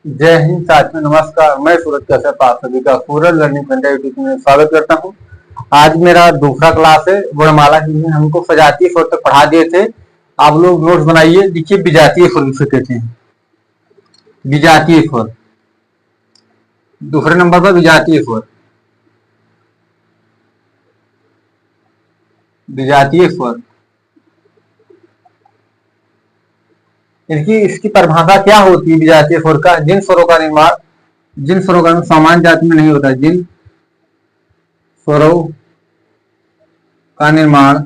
जय हिंद साथियों, नमस्कार। मैं सूरज कश्यप आप सभी का पूरन लर्निंग सेंटर यूट्यूब में स्वागत करता हूं। आज मेरा दूसरा क्लास है वर्णमाला की। हमको सजातीय स्वर तक पढ़ा दिए थे। आप लोग नोट्स बनाइए, लिखिए विजातीय स्वर किसे कहते हैं। विजातीय स्वर, दूसरे नंबर पर विजातीय स्वर। विजातीय स्वर इसकी परिभाषा क्या होती है? विजातीय स्वर का जिन स्वरों का निर्माण सामान्य जाति में नहीं होता, जिन स्वरों का निर्माण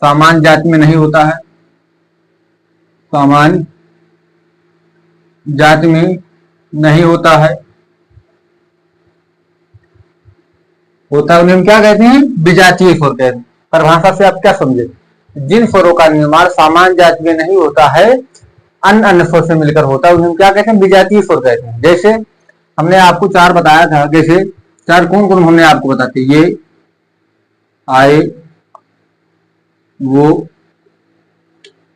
सामान्य जाति में नहीं होता है, सामान्य जाति में नहीं होता है, उन्हें हम क्या कहते हैं? विजातीय स्वर कहते हैं। परिभाषा से आप क्या समझे? जिन स्वरों का निर्माण सामान्य जाति में नहीं होता है, अन्य स्वर से मिलकर होता है, उन्हें हम क्या कहते हैं? विजातीय स्वर कहते हैं। जैसे हमने आपको चार बताया था, जैसे चार कौन कौन हमने आपको बताते, ये, आए, वो,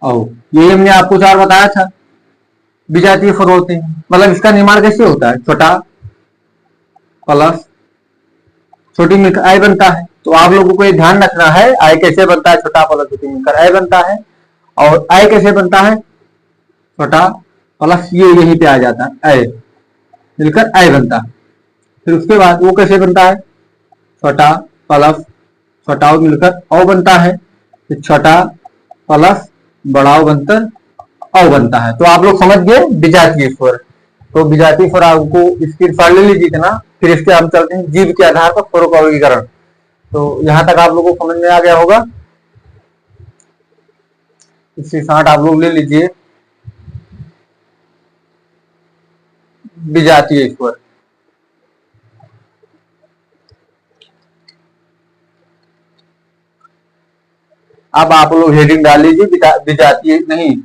औ, ये हमने आपको चार बताया था विजातीय स्वर होते हैं। मतलब इसका निर्माण कैसे होता है? छोटा प्लस छोटी मिलकर आय बनता है। तो आप लोगों को ये ध्यान रखना है, आय कैसे बनता है? छोटा प्लस छोटी मिलकर आय बनता है। और आय कैसे बनता है? छोटा प्लस ये यहीं पे आ जाता है, आय मिलकर आय बनता है। फिर उसके बाद वो कैसे बनता है? छोटा प्लस छोटा मिलकर औ बनता है। फिर छोटा प्लस बड़ा बनकर औ बनता है। तो आप लोग समझ गए विजातीय स्वर। तो विजातीय स्वर आपको इसकी पढ़ लीजिए इतना। फिर इसके हम चलते हैं जीव के आधार पर स्वरों का वर्गीकरण। तो यहां तक आप लोगों को समझ में आ गया होगा। इसकी साठ आप लोग ले लीजिए। विजातीय स्वर, अब आप लोग हेडिंग डाल लीजिए विजातीय नहीं।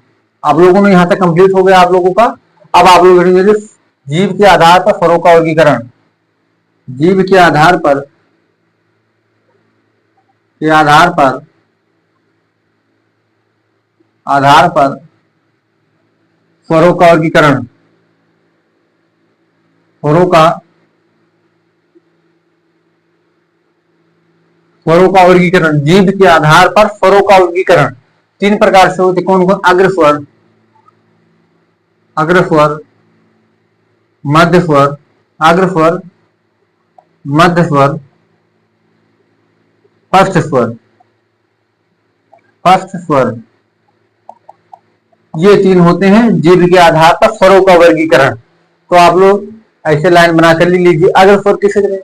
आप लोगों ने यहां तक कंप्लीट हो गया आप लोगों का। अब आप लोग हेडिंग दीजिए जीव के आधार पर स्वरों का वर्गीकरण। जीव के आधार पर स्वरों का वर्गीकरण। स्वरों का वर्गीकरण, जीव के आधार पर स्वरों का वर्गीकरण तीन प्रकार से होते। कौन कौन? अग्रस्वर, मध्य स्वर, अग्रस्वर, मध्य स्वर, फर्स्ट स्वर। ये तीन होते हैं जीव के आधार पर स्वरों का वर्गीकरण। तो आप लोग ऐसे लाइन बनाकर लिख लीजिए। अग्रस्वर किसे कहते हैं?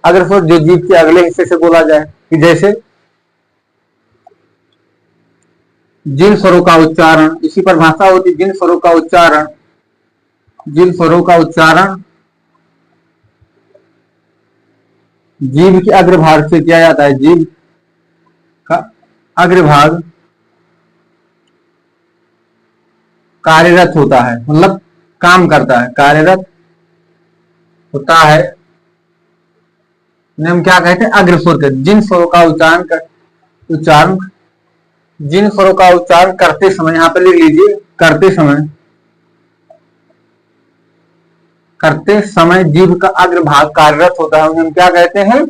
अग्रस्वर जो जीव के अगले हिस्से से बोला जाए, कि जैसे जिन स्वरों का उच्चारण, इसी पर भाषा होती। जिन स्वरों का उच्चारण जीव के अग्रभाग से किया जाता है। जीव का अग्रभाग कार्यरत होता है, मतलब काम करता है, कार्यरत होता है, हम क्या कहते हैं? अग्रस्वर के। जिन स्वरों का उच्चारण करते समय, यहां पर लिख लीजिए, करते समय जीभ का अग्रभाग कार्यरत होता है, उन्हें हम क्या कहते हैं?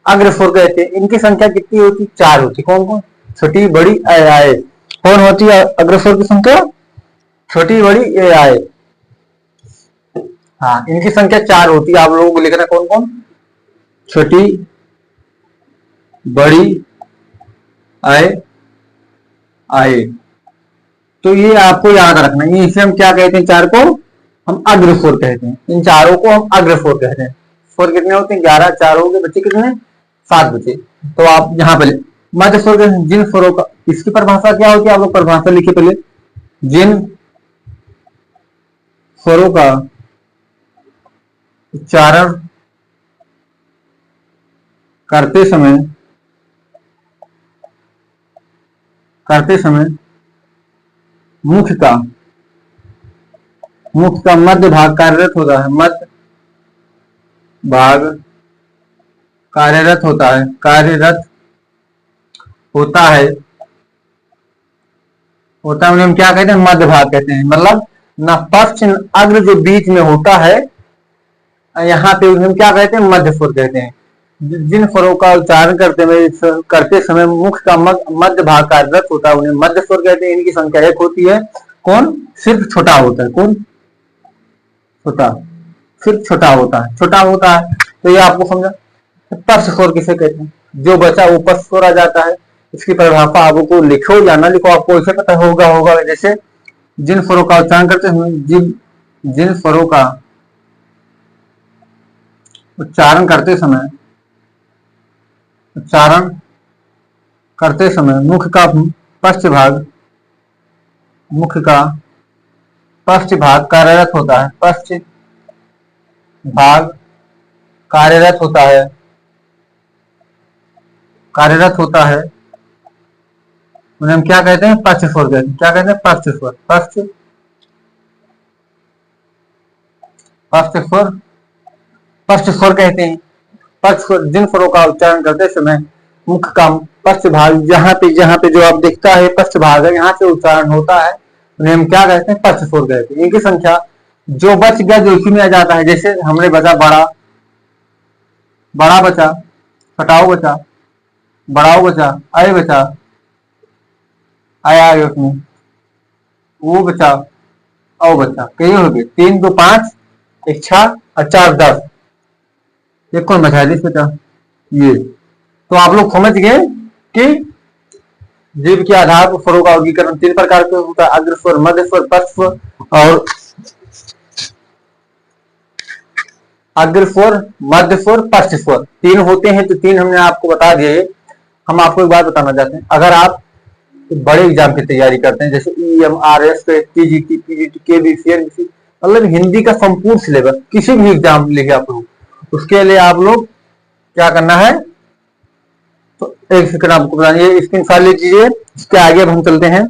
अग्रस्वर कहते हैं। इनकी संख्या कितनी होती? चार होती। कौन कौन? छोटी, बड़ी, आय। कौन होती है अग्रस्वर की संख्या? छोटी, बड़ी, आय। हाँ, इनकी संख्या चार होती है। आप लोगों को लिखना कौन कौन? छोटी, बड़ी, आय। तो ये आपको याद रखना है। इसे हम क्या कहते हैं? चार को हम अग्रस्वर कहते हैं। इन चारों को हम अग्रस्वर कहते हैं। स्वर कितने होते हैं? 11। चार हो गए, बच्चे कितने? 7 बचे। तो आप यहाँ पे मध्य स्वर, जिन स्वरों का, इसकी परिभाषा क्या होती है? आप लोग परिभाषा लिखिए पहले। जिन स्वरों का उच्चारण करते समय मुख का मध्य भाग कार्यरत होता है। मध्य भाग कार्यरत होता है होता है उन्हें हम क्या कहते हैं, मध्य भाग कहते हैं। मतलब न पश्च न अग्र जो बीच में होता है, यहाँ पे उन्हें हम क्या कहते हैं, मध्य स्वर कहते हैं। जिन स्वरों का उच्चारण करते समय मुख का मध्य भाग कार्यरत होता है उन्हें मध्य स्वर कहते हैं। इनकी संख्या एक होती है। कौन? सिर्फ छोटा होता है। कौन? छोटा, सिर्फ छोटा होता है, छोटा होता है। तो ये आपको समझा। स्पर्श स्वर किसे कहते हैं? जो बचा वो पश्च स्वर आ जाता है। इसकी परिभाषा आपको लिखो या ना लिखो, आपको इसे पता होगा। जैसे जिन स्वरों का उच्चारण करते हैं, जिन स्वरों का उच्चारण करते समय मुख का पश्च भाग कार्यरत होता है। पश्च भाग कार्यरत होता है उन्हें हम क्या कहते हैं, पश्च स्वर कहते हैं। क्या कहते हैं? पश्च स्वर। पश्च स्वर कहते हैं। पश्च स्वर जिन स्वरों का उच्चारण करते समय मुख का पश्च भाग, जहां पे जो आप दिखता है पश्च भाग है, यहाँ से उच्चारण होता है, उन्हें हम क्या कहते हैं, पश्च स्वर कहते हैं। इनकी संख्या जो बच गया जो इसी में आ जाता है। जैसे हमने बचा बड़ा बचा, फटाओ बचा, बड़ाओ बचा, अय बचा, आया आगे उसमें, वो बचा, औ बचा। कई हो गए, 3 2 5, 1 6 और 4 10। एक कौन बचा है बचा? ये। तो आप लोग समझ गए कि जीव के आधार पर स्वरों का वर्गीकरण 3 प्रकार के होता है। अग्र स्वर, मध्य स्वर, पश्च स्वर। और अग्र स्वर, मध्य स्वर, पश्च स्वर 3 होते हैं। तो 3 हमने आपको बता दिए। हम आपको एक बात बताना चाहते हैं, अगर आप बड़े एग्जाम की तैयारी करते हैं, जैसे EMRS, TGT, PGT, KBC, NBC, मतलब हिंदी का संपूर्ण सिलेबस, किसी भी एग्जाम लेके आप लोग, उसके लिए आप लोग क्या करना है, तो एक सेकंड आपको बताइए, स्क्रीनशॉट ले लीजिए। इसके आगे अब हम चलते हैं।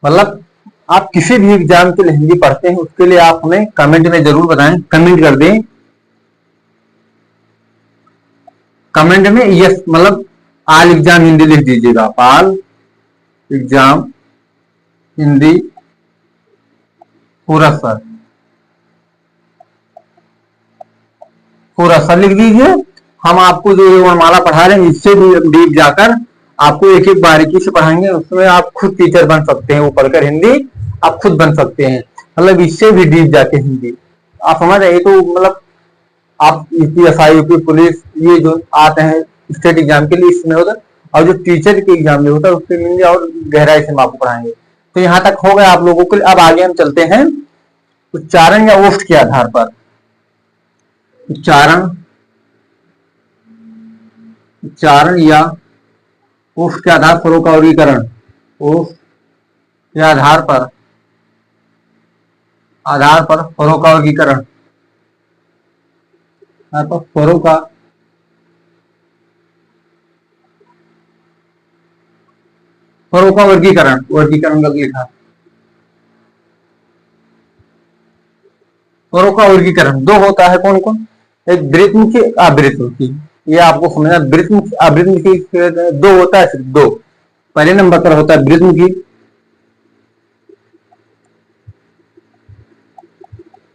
मतलब आप किसी भी एग्जाम के लिए हिंदी पढ़ते हैं, उसके लिए आप हमें कमेंट में जरूर बताएं। कमेंट कर दें, कमेंट में यस, मतलब ऑल एग्जाम हिंदी लिख दीजिएगा। ऑल एग्जाम हिंदी पूरा सर लिख दीजिए। हम आपको जो ये वर्णमाला पढ़ा रहे हैं, इससे भी डीप जाकर आपको एक एक बारीकी से पढ़ाएंगे। उसमें आप खुद टीचर बन सकते हैं। वो पढ़कर हिंदी आप खुद बन सकते हैं। मतलब इससे भी डीप जाके हिंदी आप समझ रहे। तो मतलब आप PSI, UP पुलिस, ये जो आते हैं स्टेट एग्जाम के लिए, इसमें होता है। और जो टीचर के एग्जाम में होता है, उससे मिलेंगे और गहराई से हम आपको पढ़ाएंगे। तो यहाँ तक हो गया आप लोगों के लिए। अब आगे हम चलते हैं उच्चारण या ओष्ठ के आधार पर। उच्चारण या ओष्ठ के आधार स्वरों का वर्गीकरण। ओष्ठ के आधार पर स्वरों का वर्गीकरण, स्वरों का वर्गीकरण का लिखा। स्वरों का वर्गीकरण 2 होता है। कौन कौन? एक वृत्तमुखी, आवृत्तमुखी। ये आपको समझना। वृत्तमुखी, आवृत्तमुखी 2 होता है, सिर्फ 2। पहले नंबर पर होता है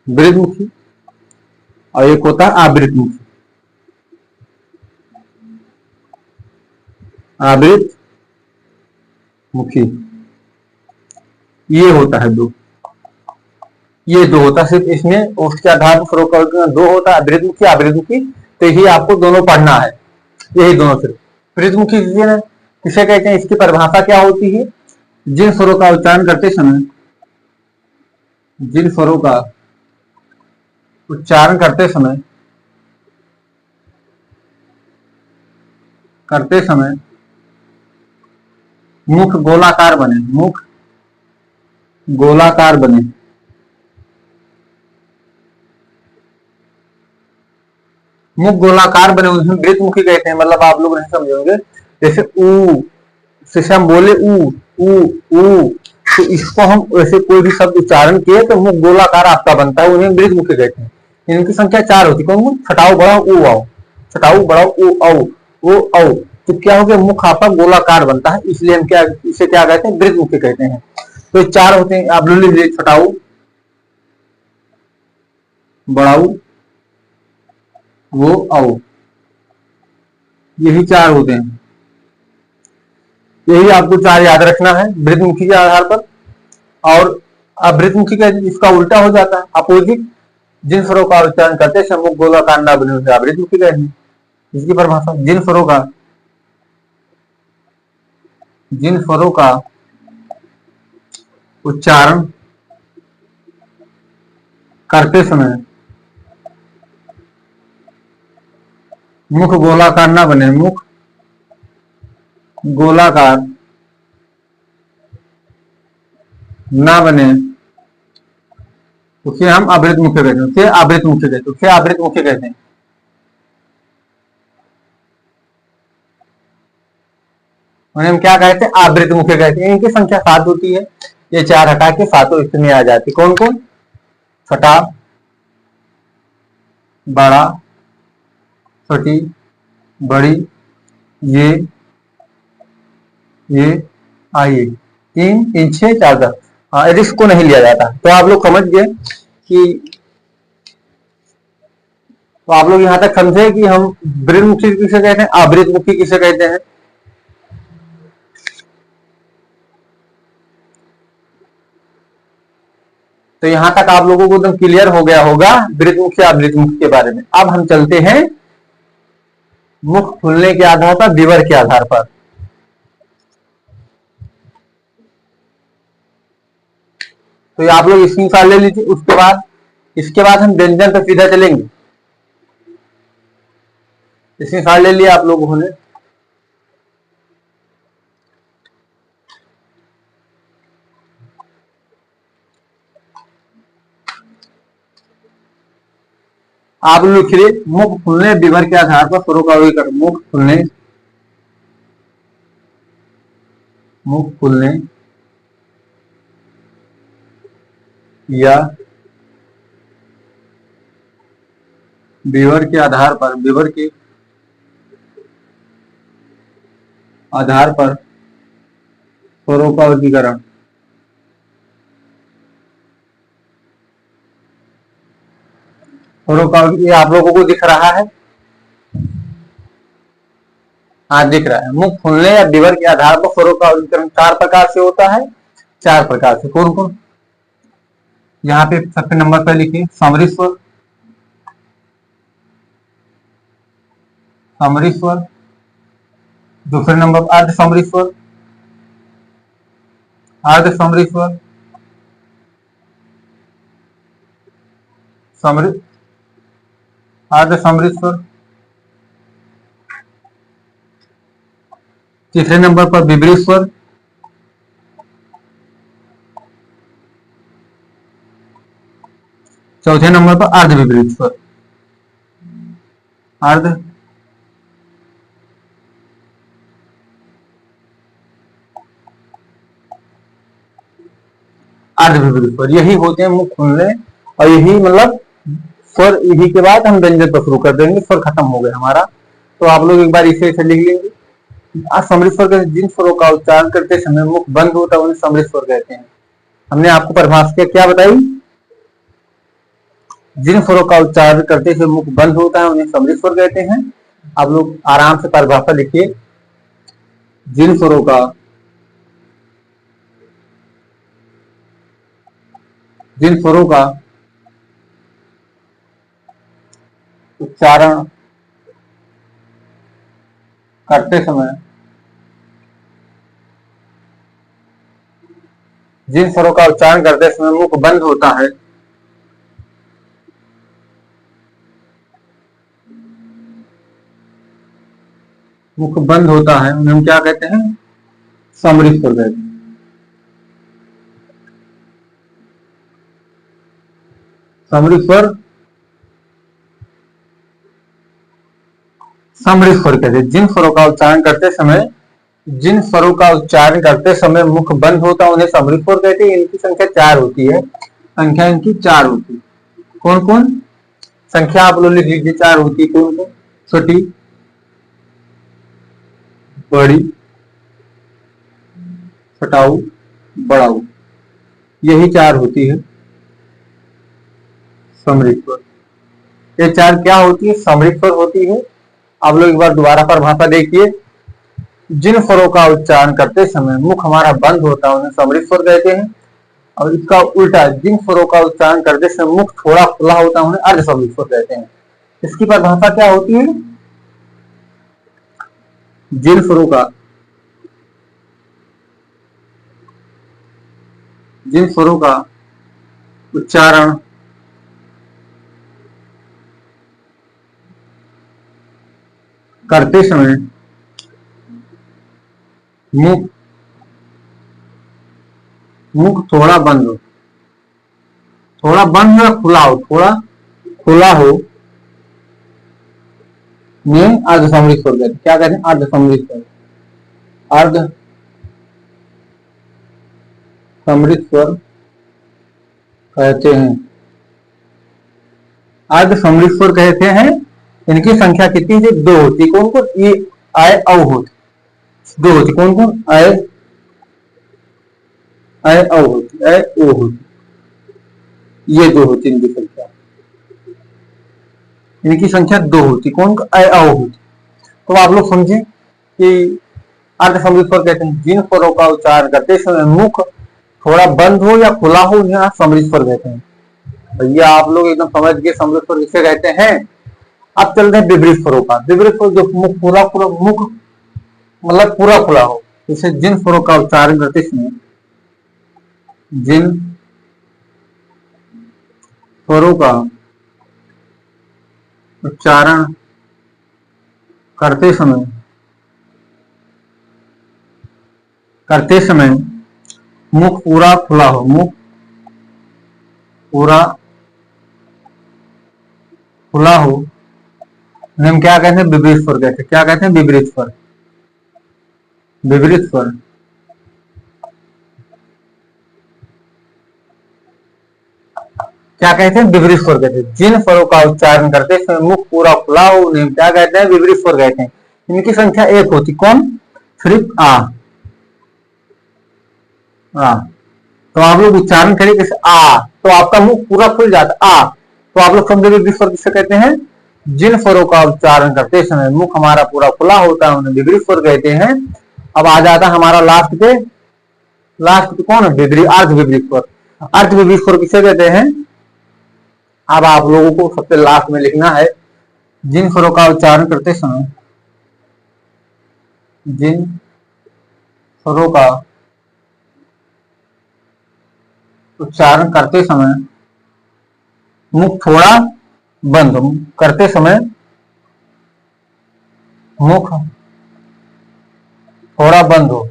वृत्तमुखी, और एक होता है आवृत्तमुखी। आवृत्तमुखी ये होता है 2। ये 2 होता है सिर्फ। इसमें ओष्ठ के आधार पर स्वरों का वर्गीकरण 2 होता है, वृत्तमुखी, आवृत्तमुखी। तो यही आपको दोनों पढ़ना है, यही दोनों सिर्फ। वृत्तमुखी किसे कहते हैं? इसकी परिभाषा क्या होती है? जिन स्वरों का उच्चारण करते समय मुख गोलाकार बने, मुख गोलाकार बने, उसमें वृत्तमुखी कहते हैं। मतलब आप लोग नहीं समझे होंगे। जैसे ऊ से हम बोले ऊ ऊ ऊ, तो इसको हम ऐसे कोई भी शब्द उच्चारण किए तो मुख गोलाकार आपका बनता है, उन्हें वृद्ध मुख कहते हैं। इनकी संख्या 4 होती है। कौन? छटाऊ बड़ा ऊ आओ, छटाऊ बड़ा ऊ औ वो औ, तो क्या हो गया, मुख आपका गोलाकार बनता है, इसलिए हम क्या इसे क्या कहते हैं, वृद्ध मुख कहते हैं। तो 4 होते हैं, आप लिख लीजिए, छटाऊ बड़ाऊ वो औ, यही 4 होते हैं। यही आपको 4 याद रखना है वृद्धमुखी के आधार पर। और अवृद्धमुखी का इसका उल्टा हो जाता है, अपोजिट। जिन स्वरों का उच्चारण करते समय मुख गोलाकार न बने उसे अवृद्धमुखी कहते हैं। इसकी परिभाषा, जिन स्वरों का उच्चारण करते समय मुख गोलाकार न बने, मुख गोलाकार न बने, उसे हम आवृत मुख्य कहते हैं, उसे आवृत मुख्य कहते हैं, उसे आवृत मुख्य कहते हैं। उन्हें हम क्या कहते हैं, आवृत मुख्य कहते हैं। इनकी संख्या 7 होती है, ये 4 हटा के 7 इसमें आ जाती है। कौन कौन? छठा, बड़ा, छोटी, बड़ी, ये आइए, 3 3 6 4 10। हाँ, यदि इसको नहीं लिया जाता तो आप लोग समझ गए कि, तो आप लोग यहां तक समझे कि हम वृद्ध मुखी किसे कहते हैं, आवृत मुखी किसे कहते हैं। तो यहां तक आप लोगों को एकदम क्लियर हो गया होगा वृद्ध मुखी आवृत मुखी के बारे में। अब हम चलते हैं मुख खुलने के आधार पर, विवर के आधार पर। तो ये आप लोग स्क्रीनशॉट ले लीजिए। उसके बाद, इसके बाद हम व्यंजन पर सीधा चलेंगे। स्क्रीनशॉट ले लिया आप लोगों ने। आप लिख लिए, मुख खुलने विवर के आधार पर स्वरों का वर्गीकरण। मुख खुलने या विवर के आधार पर, विवर के आधार पर स्वरों का वर्गीकरण। स्वरों का, ये आप लोगों को दिख रहा है? हाँ, दिख रहा है। मुख खुलने या विवर के आधार पर स्वरों का वर्गीकरण 4 प्रकार से होता है। 4 प्रकार से। कौन कौन? यहाँ पे सबसे नंबर पर लिखिए, समरी स्वर, समरी स्वर। दूसरे नंबर पर अर्ध समरी स्वर, अर्ध समरी स्वर, समरी, अर्ध समरी स्वर। तीसरे नंबर पर विपरीत स्वर, चौथे नंबर पर अर्ध विपरीत स्वर, अर्ध अर्ध विपरीत स्वर। यही होते हैं मुख खुलने, और यही मतलब स्वर, यही के बाद हम व्यंजन पर शुरू कर देंगे। स्वर खत्म हो गया हमारा। तो आप लोग एक बार इसे लिख लेंगे। समृद्ध स्वर के जिन स्वरों का उच्चारण करते समय मुख बंद होता है उन्हें समृद्ध स्वर कहते हैं। हमने आपको परिभाषा क्या बताई? जिन स्वरों का उच्चारण करते समय मुख बंद होता है उन्हें समृद्ध स्वर कहते हैं। आप लोग आराम से परिभाषा लिखिए। जिन स्वरों का उच्चारण करते समय, जिन स्वरों का उच्चारण करते समय मुख बंद होता है, मुख बंद होता है, उन्हें हम क्या कहते हैं? समृद्ध स्वर कहते हैं। समृद्ध स्वर, समृद्ध स्वर कहते हैं जिन स्वरों का उच्चारण करते समय जिन स्वरों का उच्चारण करते समय मुख बंद होता है उन्हें समृद्ध स्वर कहते हैं। इनकी संख्या 4 होती है। संख्या इनकी 4 होती है। कौन कौन संख्या आप लोग लिख लीजिए, 4 होती है। कौन कौन? छोटी, बड़ी, छटाऊ, बड़ाऊ, यही 4 होती है समृद्ध स्वर। ये 4 क्या होती है? समृद्ध स्वर होती है। आप लोग एक बार दोबारा परिभाषा देखिए। जिन स्वरों का उच्चारण करते समय मुख हमारा बंद होता है उन्हें समृद्ध स्वर कहते हैं। और इसका उल्टा, जिन स्वरों का उच्चारण करते समय मुख थोड़ा खुला होता है उन्हें अर्ध समृद्ध स्वर कहते हैं। इसकी परिभाषा क्या होती है? जिन स्वरों का उच्चारण करते समय मुख थोड़ा बंद हो, थोड़ा बंद या खुला हो, थोड़ा खुला हो, में अर्ध समृद्ध स्वर कहते हैं। क्या कहते हैं? अर्ध समृद्ध स्वर। अर्ध समृद्ध स्वर कहते हैं। अर्ध समृद्ध स्वर कहते हैं। इनकी संख्या कितनी है? 2 होती। कौन कौन? ये आय औ होती 2 होती। कौन कौन? आय औ होती, आय ओ होती, ये 2 होती इनकी संख्या। इनकी संख्या 2 होती। कौन? आय औ होती। तो आप लोग समझे कि अर्ध समृद्ध स्वर कहते हैं जिन स्वरों का उच्चारण करते समय मुख थोड़ा बंद हो या खुला हो, उन्हें समृद्ध स्वर कहते हैं। भैया आप लोग एकदम समझ गए समृद्ध स्वर किसे कहते हैं। अब चलते हैं विपरीत स्वरों का। विपरीत स्वर जो मुख पूरा मुख मतलब पूरा खुला हो, जैसे जिन स्वरों का उच्चारण करते समय, जिन स्वरों का उच्चारण करते समय मुख पूरा खुला हो, मुख पूरा खुला हो, हम क्या कहते हैं? विपरीत स्वर कहते हैं। क्या कहते हैं? विपरीत स्वर। विपरीत स्वर क्या कहते हैं? विपरीत स्वर कहते हैं। जिन स्वरों का उच्चारण करते समय मुख पूरा खुला हो उन्हें क्या कहते हैं? विपरीत स्वर कहते हैं। इनकी संख्या 1 होती। कौन? सिर्फ आ। तो आप लोग उच्चारण करिए कैसे? आ, तो आपका मुख पूरा खुल जाता। आ, तो आप लोग समझे विपरीत स्वर किसे कहते हैं? जिन स्वरों का उच्चारण करते समय मुख हमारा पूरा खुला होता है उन्हें विपरीत स्वर कहते हैं। अब आ जाता हमारा लास्ट पे कौन है? अर्ध विपरीत स्वर। अर्ध विपरीत स्वर किसे कहते हैं? अब आप लोगों को सबसे लास्ट में लिखना है, जिन स्वरों का उच्चारण करते समय, जिन स्वरों का उच्चारण करते समय मुख थोड़ा बंद हो, करते समय मुख थोड़ा बंद हो,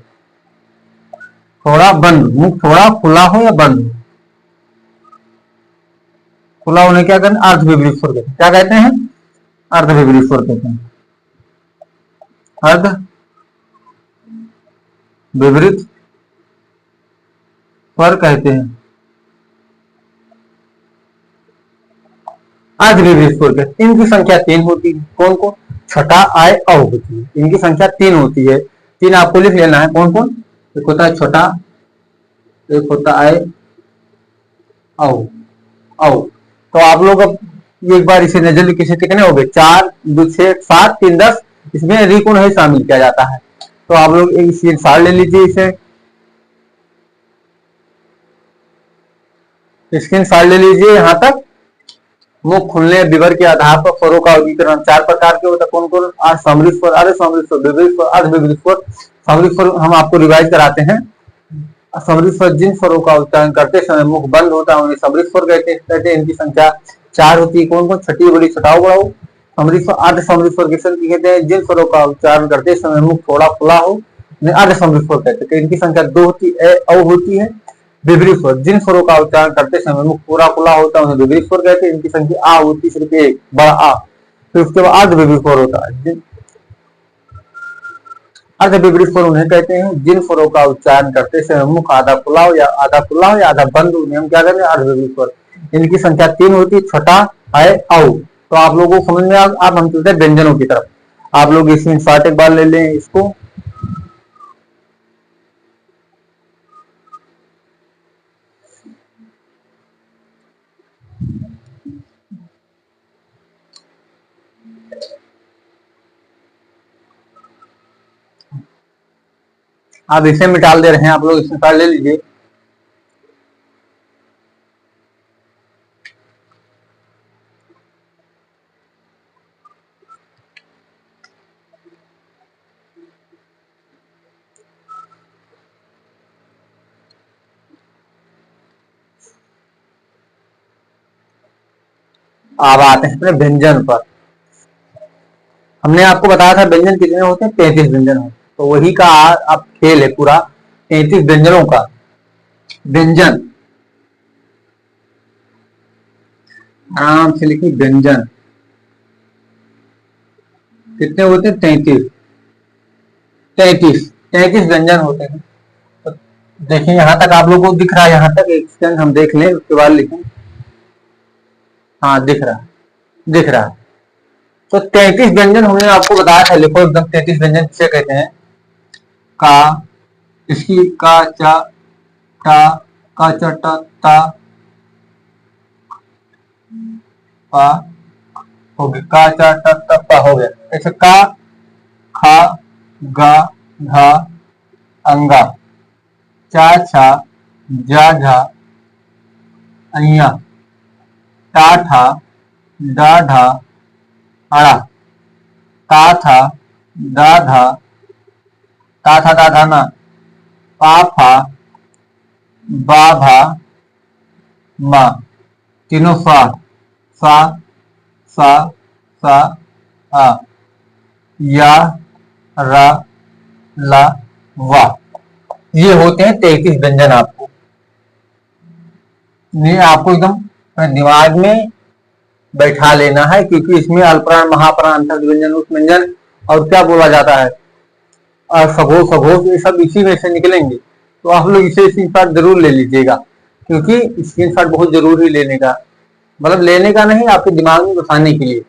थोड़ा बंद, मुख थोड़ा खुला हो या बंद हो। खुला होने क्या कहते हैं? अर्ध विपरीत स्वर कहते हैं। क्या कहते हैं? अर्ध विपरीत स्वर कहते हैं। अर्ध विपरीत स्वर कहते हैं। अर्ध विपरीत स्वर कहते हैं। इनकी संख्या 3 होती है। कौन कौन? छठा, आय, औ होती है। इनकी संख्या 3 होती है। 3 आपको लिख लेना है। कौन कौन? एक होता है छोटा, एक होता है औ। तो आप लोग अब एक बार इसे नजर लिखिए, कितने हो गए? 4, 2, 6, 7, 3, 10। इसमें री को नहीं शामिल किया जाता है। तो आप लोग इसे सार ले लीजिए। इसे स्क्रीन शॉट ले लीजिए। यहाँ तक मुख खुलने विवर के आधार पर स्वरों का वर्गीकरण 4 प्रकार के होता है। कौन कौन? समृद्ध स्वर, अर्ध समृद्ध स्वर, विपरीत स्वर, अर्ध विपरीत स्वर। समृद्ध स्वर हम आपको रिवाइज कराते हैं। समृद्ध स्वर जिन स्वरों का उच्चारण करते समय मुख बंद होता है उन्हें समृद्ध स्वर कहते हैं। इनकी संख्या 4 होती है। कौन कौन? छठी, बड़ी, छठाऊ, बड़ाऊ। समृद्ध स्वर। अर्ध समृद्ध स्वर किसे कहते हैं? जिन स्वरों का उच्चारण करते समय मुख थोड़ा खुला हो उन्हें अर्ध समृद्ध स्वर कहते हैं। इनकी संख्या 2 होती है। औ होती है। विपरीत स्वर जिन स्वरों का उच्चारण करते समय मुख पूरा खुला होता है उन्हें विपरीत स्वर कहते हैं। इनकी संख्या आ होती है, सिर्फ एक बड़ा आ। फिर उसके बाद अर्ध विपरीत स्वर होता है। अर्ध विपरीत स्वर उन्हें कहते हैं जिन स्वरों का उच्चारण करते समय मुख आधा खुला हो या आधा बंद हो, उन्हें हम क्या कहते हैं अर्ध विपरीत स्वर। इनकी संख्या 3 होती है, छठा है औ। तो आप लोगों को समझ में अब हम चलते हैं व्यंजनों की तरफ। आप लोग इसमें शॉर्ट एक बार ले लें इसको। आप इसे मिटाल दे रहे हैं, आप लोग इसमें शॉर्ट ले लीजिए। अब आते हैं अपने व्यंजन पर। हमने आपको बताया था व्यंजन कितने होते हैं, 33 व्यंजन होते हैं। तो वही का अब खेल है पूरा 33 व्यंजनों का। व्यंजन आराम से लिखिए, व्यंजन कितने होते हैं, 33 व्यंजन होते हैं। तो देखिए यहां तक आप लोगों को दिख रहा है, यहां तक एक सेकंड हम देख लें उसके बाद लिखें। हाँ दिख रहा है। तो 33 व्यंजन हमने आपको बताया था, लिखो एकदम 33 व्यंजन किसे कहते हैं। का, इसकी का चा टा का चा टा ता पा हो गया, का चा टा ता पा हो गया। ऐसे का खा गा घा अंगा, चा छा जा झा अइया, टा ठा डा ढा अड़ा, ता था दा धा ता था दा धा ना, पा फा बा भा मा, तीनों सा सा सा सा आ, या रा ला वा। ये होते हैं 33 व्यंजन। आपको ये आपको एकदम दिमाग में बैठा लेना है, क्योंकि इसमें अल्पप्राण महाप्राण अंतस्थ व्यंजन उस व्यंजन और क्या बोला जाता है सघोष सघोष, ये सब इसी में से निकलेंगे। तो आप लोग इसे स्क्रीनशॉट जरूर ले लीजिएगा, क्योंकि स्क्रीनशॉट बहुत जरूरी लेने का, मतलब लेने का नहीं, आपके दिमाग में घुसाने के लिए।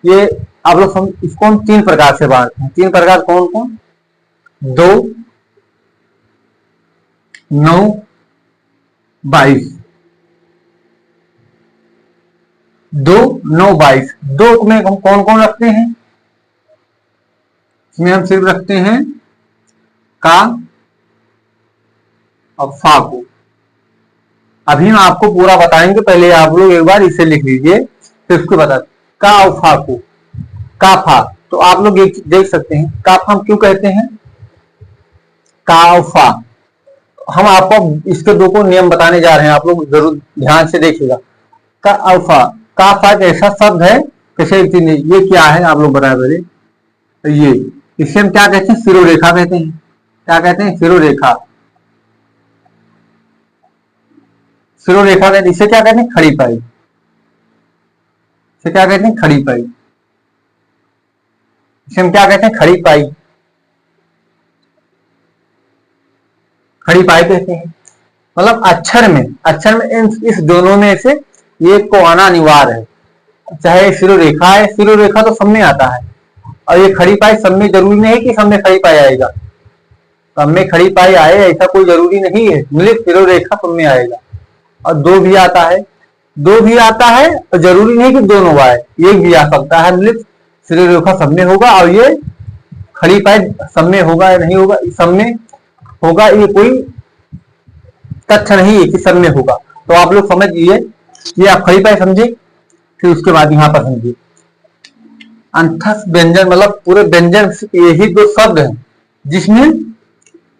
ये आप लोग इसको हम 3 प्रकार से बांटते हैं। 3 प्रकार कौन कौन, 2 9 22। 2 9 22, 2 में हम कौन कौन रखते हैं, इसमें हम सिर्फ रखते हैं का और फा को। अभी हम आपको पूरा बताएंगे, पहले आप लोग एक बार इसे लिख लीजिए फिर उसको बता। का और फा को, का फा। तो आप लोग एक देख सकते हैं का फा हम क्यों कहते हैं, का और फा। हम आपको इसके 2 को नियम बताने जा रहे हैं, आप लोग जरूर ध्यान से देखिएगा। का और फा, का फा एक ऐसा शब्द है, कैसे ये क्या है आप लोग बता पहले। ये इसे हम क्या कहते हैं, सिरोरेखा कहते हैं। क्या कहते हैं, सिरोरेखा। सिरोरेखा कहते हैं, इसे क्या कहते हैं, खड़ी पाई। इसे क्या कहते हैं, खड़ी पाई। इसे हम क्या कहते हैं, खड़ी पाई। खड़ी पाई कहते हैं। मतलब अक्षर में इस दोनों में से एक को आना अनिवार्य है। चाहे सिरोरेखा है, सिरोरेखा तो सब में आता है, और ये खड़ी पाई सब में जरूरी नहीं है कि सब में खड़ी पाई आएगा। सब में खड़ी पाई आए ऐसा कोई जरूरी नहीं है, मिलित सिरोरेखा सब में आएगा। और 2 भी आता है, 2 भी आता है, तो जरूरी नहीं कि दोनों आए, एक भी आ सकता है। मिलित सिरोरेखा सब में होगा, और ये खड़ी पाई सब में होगा या नहीं होगा, सब में होगा, ये कोई तथ्य नहीं है कि सब में होगा। तो आप लोग समझिए, ये आप खड़ी पाई समझे, फिर उसके बाद यहां पर समझिए अंतस्थ व्यंजन। मतलब पूरे व्यंजन यही 2 शब्द हैं जिसमें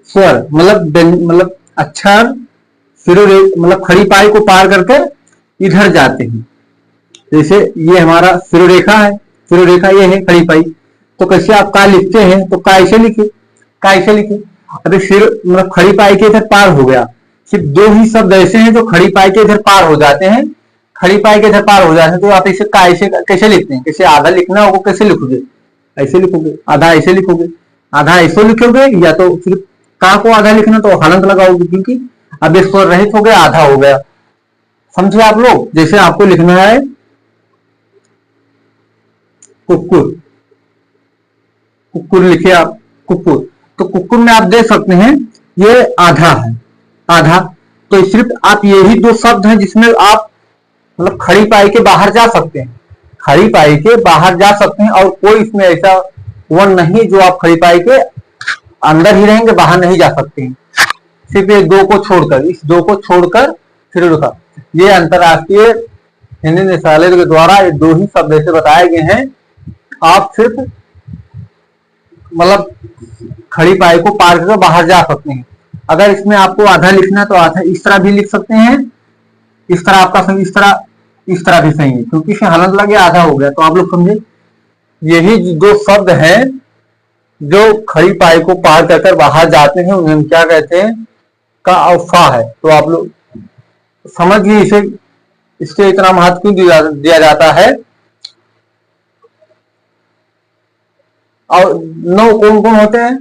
स्वर मतलब अक्षर मतलब खड़ी पाई को पार करके इधर जाते हैं। जैसे ये हमारा सिरोरेखा है, सिरोरेखा ये है खड़ी पाई। तो कैसे आप का लिखते हैं, तो का ऐसे लिखे, का ऐसे लिखे। अभी सिर मतलब खड़ी पाई के इधर पार हो गया। सिर्फ 2 ही शब्द ऐसे हैं जो खड़ी पाई के इधर पार हो जाते हैं, खड़ी पाई के इधर पार हो जाते हैं। तो आप इसे का ऐसे कैसे लिखते हैं, कैसे आधा लिखना होगा, कैसे लिखोगे, ऐसे लिखोगे, आधा ऐसे लिखोगे। आधा ऐसे लिखोगे या तो सिर्फ का को आधा लिखना तो हलंत लगाओगे, क्योंकि अब ये स्वर रहित हो गया, आधा हो गया। समझे आप लोग? जैसे आपको लिखना है कुकुर, कुकुर लिखे आप, कुकुर, तो कुकुर में आप देख सकते हैं ये आधा है, आधा। तो सिर्फ आप यही दो शब्द हैं जिसमें आप मतलब खड़ी पाई के बाहर जा सकते हैं, खड़ी पाई के बाहर जा सकते हैं, और कोई इसमें ऐसा वन नहीं जो आप खड़ी पाई के अंदर ही रहेंगे, बाहर नहीं जा सकते हैं। सिर्फ ये दो को छोड़कर, इस दो को छोड़कर फिर रुका। ये अंतरराष्ट्रीय हिंदी निदेशालय के द्वारा ये दो ही शब्द ऐसे बताए गए हैं, आप सिर्फ मतलब खड़ी पाई को पार करके बाहर जा सकते हैं। अगर इसमें आपको आधा लिखना है तो आधा इस तरह भी लिख सकते हैं, इस तरह आपका सही, इस तरह भी सही है, क्योंकि इसमें हलंत लगे आधा हो गया। तो आप लोग समझे, यही दो शब्द हैं जो खड़ी पाई को पार कर बाहर जाते हैं, उन्हें हम क्या कहते हैं, का और फा है। तो आप लोग समझ गए इसे, इसके इतना महत्व क्यों दिया जाता है। और नौ कौन कौन होते हैं,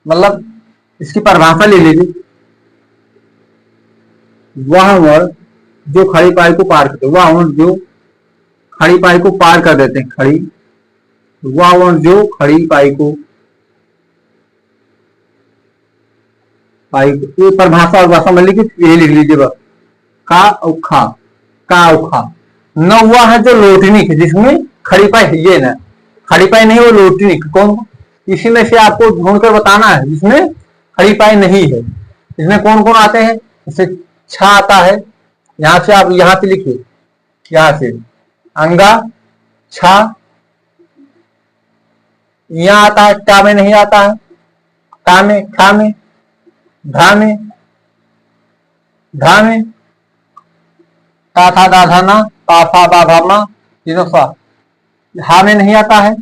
मतलब इसकी परिभाषा ले लीजिए। वह वर्ण जो खड़ी पाई को पार करते, वह वर्ण जो खड़ी पाई को पार कर देते हैं, खड़ी, वह वर्ण जो खड़ी पाई को ये परिभाषा और भाषा में लिखिए, यही लिख लीजिए बस, का और खा, का और खा। न हुआ है जो लोटनिक, जिसमें खड़ी पाई ये ना, खड़ी पाई नहीं, वो लोटनिक कौन, इसी में से आपको ढूंढकर बताना है जिसमें खड़ी पाई नहीं है। इसमें कौन कौन आते हैं, जैसे छा आता है, यहां से आप यहां से लिखिए, यहां से अंगा, छा, यहां आता है, टा में नहीं आता है, टा में, खा में, धा में, धा में, ता था दा धा ना, पा फा बा भा मा, तीनों सा, हा में नहीं आता है,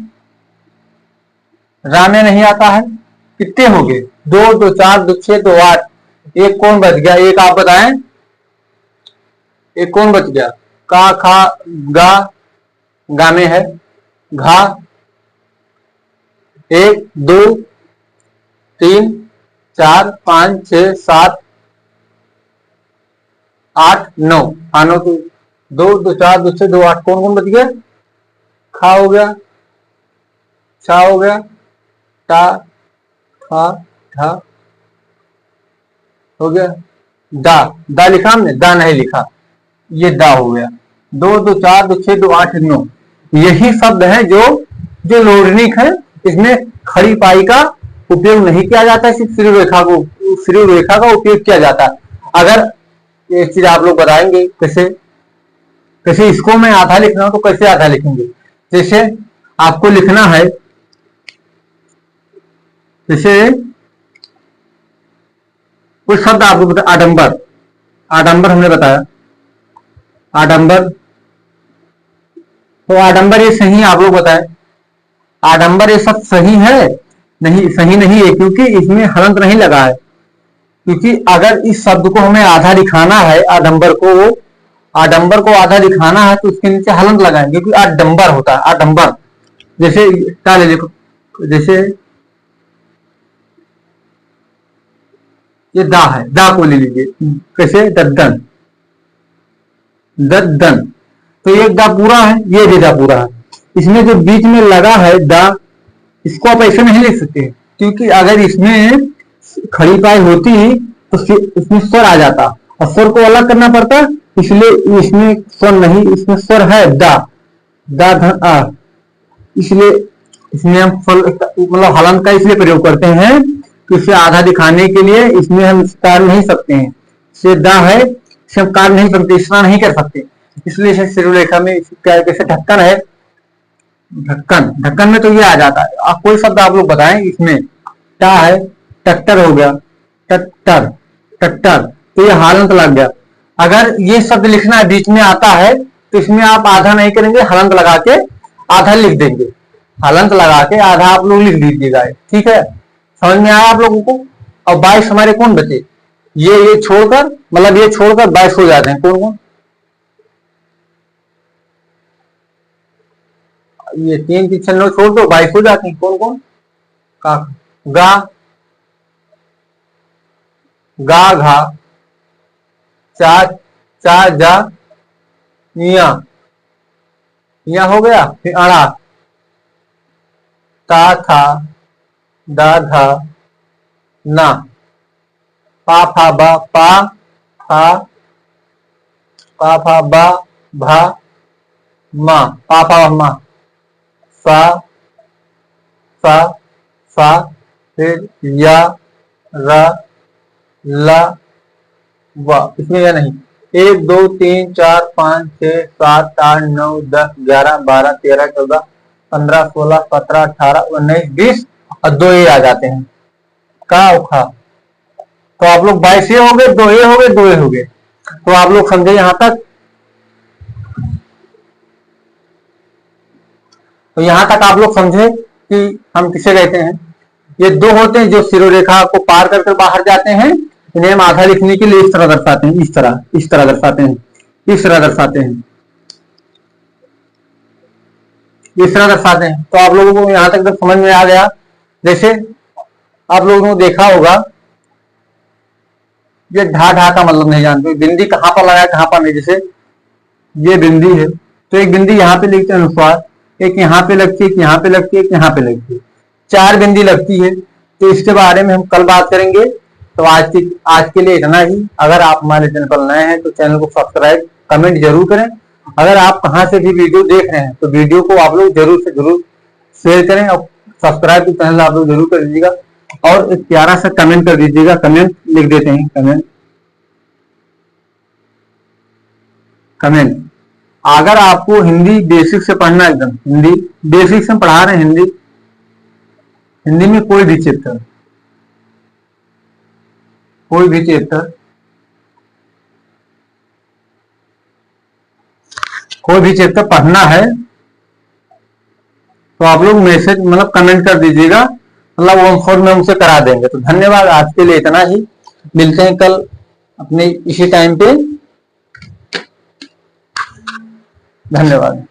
रा में नहीं आता है। कितने हो गए, दो, दो चार, दो छह, दो आठ, एक कौन बच गया, एक आप बताएं, एक कौन बच गया, का खा गा, गा में है, घा, एक, दो, तीन, चार, पांच, छह, सात, आठ, नौ, आनो तो दो, दो चार, दो छह, दो आठ, कौन कौन बच गया, खा हो गया, छा हो गया, टा, खा, ठा हो गया, दा, दा लिखा हमने, दा नहीं लिखा, ये दा हो गया। दो, दो चार, दो छह, दो आठ, नौ, यही शब्द है जो जो लोडनिक है। इसमें खड़ी पाई का उपयोग नहीं किया जाता, सिर्फ श्री रेखा को, श्री रेखा का उपयोग किया जाता है। अगर ये चीज आप लोग बताएंगे कैसे, कैसे इसको मैं आधा लिखना हो तो कैसे आधा लिखेंगे। जैसे आपको लिखना है, जैसे कुछ शब्द आपको बताया, आडंबर, आडंबर हमने बताया, आडंबर, तो आडंबर ये सही आप लोग बताएं, आडंबर ये सब सही है, नहीं सही नहीं है, क्योंकि इसमें हलंत नहीं लगा है। क्योंकि अगर इस शब्द को हमें आधा लिखाना है, आडंबर को आधा लिखाना है तो उसके नीचे हलंत लगाएंगे, क्योंकि आडंबर होता है, आडंबर। जैसे क्या ले देखो, जैसे ये दा है, दा को ले लीजिए, कैसे, दद्दन, दद्दन, तो ये दा पूरा है, ये भी दा पूरा है। इसमें जो बीच में लगा है दा, इसको आप ऐसे नहीं लिख सकते, क्योंकि अगर इसमें खड़ी पाई होती तो इसमें स्वर आ जाता, और स्वर को अलग करना पड़ता, इसलिए इसमें स्वर नहीं, इसमें स्वर है दा, दा धन आ, इसलिए इसमें हम मतलब हलंत का इसलिए प्रयोग करते हैं कि इसे आधा दिखाने के लिए इसमें हम कार्य नहीं सकते हैं, से दा है, इसे हम कार्य नहीं सकते, इस तरह नहीं कर सकते, इसलिए इसे शिरोलेखा में कैसे ढक्कन है, ढक्कन, ढक्कन में तो ये आ जाता है। आप कोई शब्द आप लोग बताएं, इसमें टा है, ट्रैक्टर हो गया, ट्रैक्टर, ट्रैक्टर, तो ये हलंत लग गया। अगर ये शब्द लिखना है बीच में आता है तो इसमें आप आधा नहीं करेंगे, हलंत लगा के आधा लिख देंगे, हलंत लगा के आधा आप लोग लिख दीजिएगा, ठीक है। समझ में आया आप लोगों को। और 22 हमारे कौन बचे, ये छोड़कर, मतलब ये छोड़कर 22 हो जाते हैं, कौन कौन, ये 3 3 6 9 छोड़ दो, 22 हो जाते हैं, कौन कौन, का, गा, गा घा, चा, चा जा, इया, इया हो गया। फिर अड़ा, ता था, दा धा, ना, पा फा बा, पा फा, पा फा बा भा, मा, पा फा मा, सा सा सा, फिर या रा ला वा। इसमें या नहीं। 1 2 3 4 5 6 7 8 9 10 11 12 13 14 15 16 17 18 19 20 और 2 ए आ जाते हैं, का उखा। तो आप लोग 22 ए हो गए, 2 ए हो गए, 2 ए हो गए। तो आप लोग समझे यहां तक। तो यहां तक आप लोग समझे कि हम किसे कहते हैं। ये दो होते हैं जो शिरोरेखा को पार करके बाहर जाते हैं, इन्हें हम आधा लिखने के लिए इस तरह दर्शाते हैं, इस तरह दर्शाते हैं, इस तरह दर्शाते हैं, इस तरह दर्शाते हैं। तो आप लोगों को यहां तक जब समझ में आ गया, जैसे आप लोगों ने देखा होगा, ये ढा ढा का मतलब नहीं जानते, बिंदी कहां पर लगाए कहां पर नहीं। जैसे ये बिंदी है, तो एक बिंदी यहाँ पे लिखते हैं अनुस्वार, एक यहाँ पे लगती है, एक यहाँ पे लगती है, एक यहाँ पे लगती है, 4 बिंदी लगती है। तो इसके बारे में हम कल बात करेंगे। तो आज के लिए इतना ही। अगर आप हमारे चैनल पर नए हैं तो चैनल को सब्सक्राइब, कमेंट जरूर करें। अगर आप कहां से भी वीडियो देख रहे हैं तो वीडियो को आप लोग जरूर से जरूर शेयर करें और सब्सक्राइब तो चैनल आप लोग जरूर कर दीजिएगा और एक प्यारा सा कमेंट कर दीजिएगा। कमेंट लिख देते हैं, कमेंट। अगर आपको हिंदी बेसिक से पढ़ना, एकदम हिंदी बेसिक से पढ़ा रहे हैं, हिंदी में कोई भी चैप्टर पढ़ना है तो आप लोग मैसेज मतलब कमेंट कर दीजिएगा, मतलब वो फोन में हमसे करा देंगे। तो धन्यवाद, आज के लिए इतना ही। मिलते हैं कल अपने इसी टाइम पे। धन्यवाद।